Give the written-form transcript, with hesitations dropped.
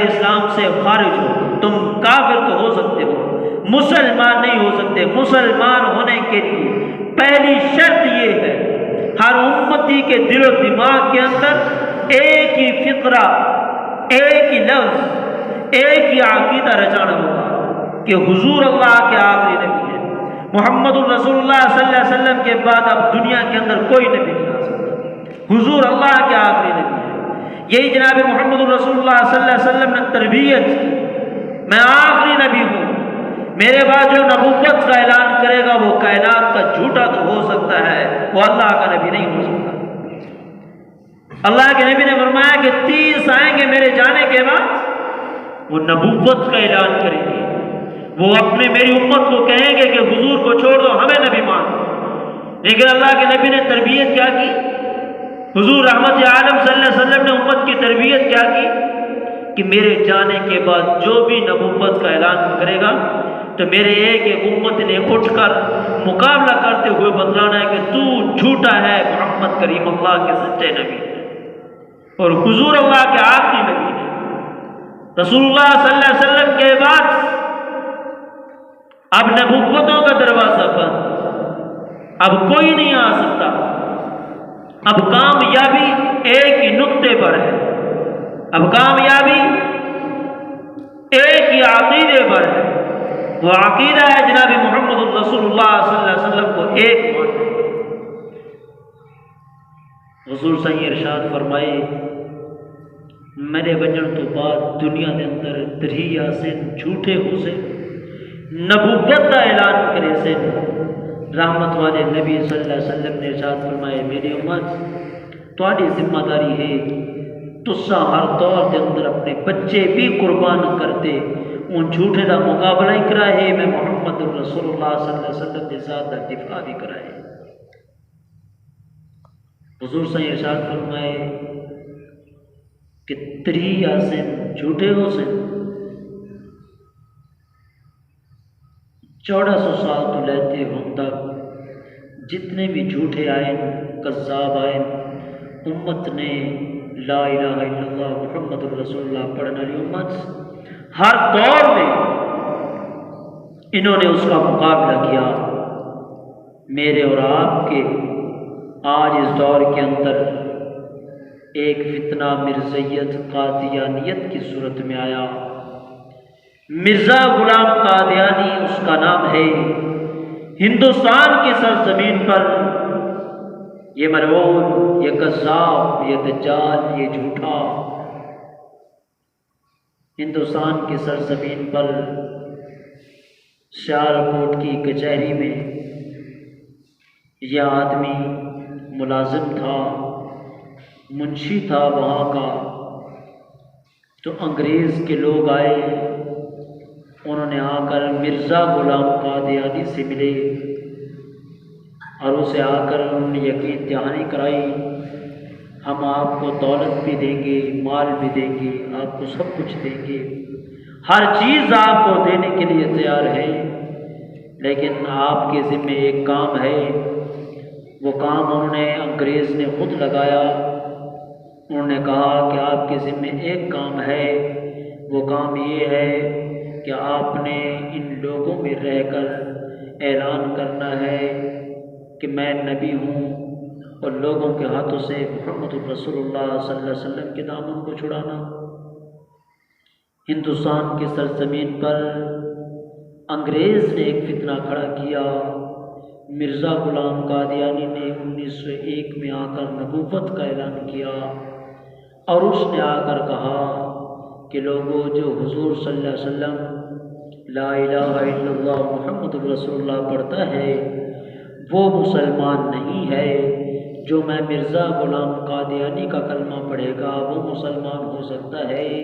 اسلام سے خارج ہو، تم کافر تو ہو سکتے ہو، مسلمان نہیں ہو سکتے۔ مسلمان ہونے کے لیے پہلی شرط یہ ہے، ہر امتی کے دل و دماغ کے اندر ایک ہی فطرہ، ایک ہی لفظ، ایک ہی عقیدہ رچانا ہوگا کہ حضور اللہ کے آخری نبی ہے، محمد الرسول اللہ صلی اللہ علیہ وسلم کے بعد اب دنیا کے اندر کوئی نبی نہیں آ سکتا، حضور اللہ کے آخری نبی ہے۔ یہی جناب محمد الرسول اللہ صلی اللہ علیہ وسلم نے تربیت کی، میں آخری نبی ہوں، میرے بعد جو نبوت کا اعلان کرے گا وہ کائنات کا جھوٹا تو ہو سکتا ہے، وہ اللہ کا نبی نہیں ہو سکتا۔ اللہ کے نبی نے فرمایا کہ 30 آئیں گے میرے جانے کے بعد، وہ نبوت کا اعلان کریں گے، وہ اپنے میری امت کو کہیں گے کہ حضور کو چھوڑ دو، ہمیں نبی مانو۔ لیکن اللہ کے نبی نے تربیت کیا کی؟ حضور رحمت عالم صلی اللہ علیہ وسلم نے امت کی تربیت کیا کی کہ میرے جانے کے بعد جو بھی نبوت کا اعلان کرے گا تو میرے ایک ایک امت نے اٹھ کر مقابلہ کرتے ہوئے بتلانا ہے کہ تو جھوٹا ہے، محمد کریم اللہ کے سچے نبی ہے اور حضور اللہ کے آخری نبی ہے۔ رسول اللہ صلی اللہ علیہ وسلم کے بعد اب نبوتوں کا دروازہ بند، اب کوئی نہیں آ سکتا، اب کامیابی ایک ہی نقطے پر ہے، اب کامیابی ایک ہی عقیدے پر ہے، وہ عقیدہ ہے جناب محمد الرسول اللہ صلی اللہ علیہ وسلم کو ایک ماننا۔ حضور صحیح ارشاد فرمائے، میرے وجن تو بعد دنیا دے اندر دریا سے جھوٹے ہو سے نبوت کا اعلان کرے سے رحمت والے نبی صلی اللہ علیہ وسلم نے ارشاد فرمائے، میری امت تہاڈی ذمہ داری ہے تسا ہر دور کے اندر اپنے بچے بھی قربان کرتے ان جھوٹے دا مقابلہ ہی کرائے، میں محمد الرسول اللہ صلی اللہ علیہ وسلم کے ذات کا دفاع بھی کرائے۔ حضور صحیح ارشاد فرمائے کہ 30 سے جھوٹے ہو سے 1400 سال تو لیتے ہوں تک جتنے بھی جھوٹے آئے، کذاب آئے، امت نے لا الہ الا اللہ محمد الرسول اللہ پڑھنے والی امت ہر دور میں انہوں نے اس کا مقابلہ کیا۔ میرے اور آپ کے آج اس دور کے اندر ایک فتنہ مرزیت قادیانیت کی صورت میں آیا، مرزا غلام قادیانی اس کا نام ہے، ہندوستان کی سرزمین پر یہ مرعوب، یہ کذاب، یہ دجال، یہ جھوٹا ہندوستان کی سرزمین پر سیالکوٹ کی کچہری میں یہ آدمی ملازم تھا، منشی تھا وہاں کا، تو انگریز کے لوگ آئے، انہوں نے آ کر مرزا غلام قادیانی سے ملے اور اسے آ کر انہوں نے یقین دہانی کرائی، ہم آپ کو دولت بھی دیں گے، مال بھی دیں گے، آپ کو سب کچھ دیں گے، ہر چیز آپ کو دینے کے لیے تیار ہے، لیکن آپ کے ذمہ ایک کام ہے۔ وہ کام انہوں نے انگریز نے خود لگایا، انہوں نے کہا کہ آپ کے ذمہ ایک کام ہے، وہ کام یہ ہے کہ آپ نے ان لوگوں میں رہ کر اعلان کرنا ہے کہ میں نبی ہوں اور لوگوں کے ہاتھوں سے محمد الرسول اللہ صلی اللہ علیہ وسلم کے دامن کو چھڑانا۔ ہندوستان کی سرزمین پر انگریز نے ایک فتنہ کھڑا کیا، مرزا غلام قادیانی نے 1901 میں آ کر نبوت کا اعلان کیا اور اس نے آ کر کہا کہ لوگوں جو حضور صلی اللہ علیہ وسلم لا الہ الا اللہ محمد الرسول اللہ پڑھتا ہے وہ مسلمان نہیں ہے، جو میں مرزا غلام قادیانی کا کلمہ پڑھے گا وہ مسلمان ہو سکتا ہے۔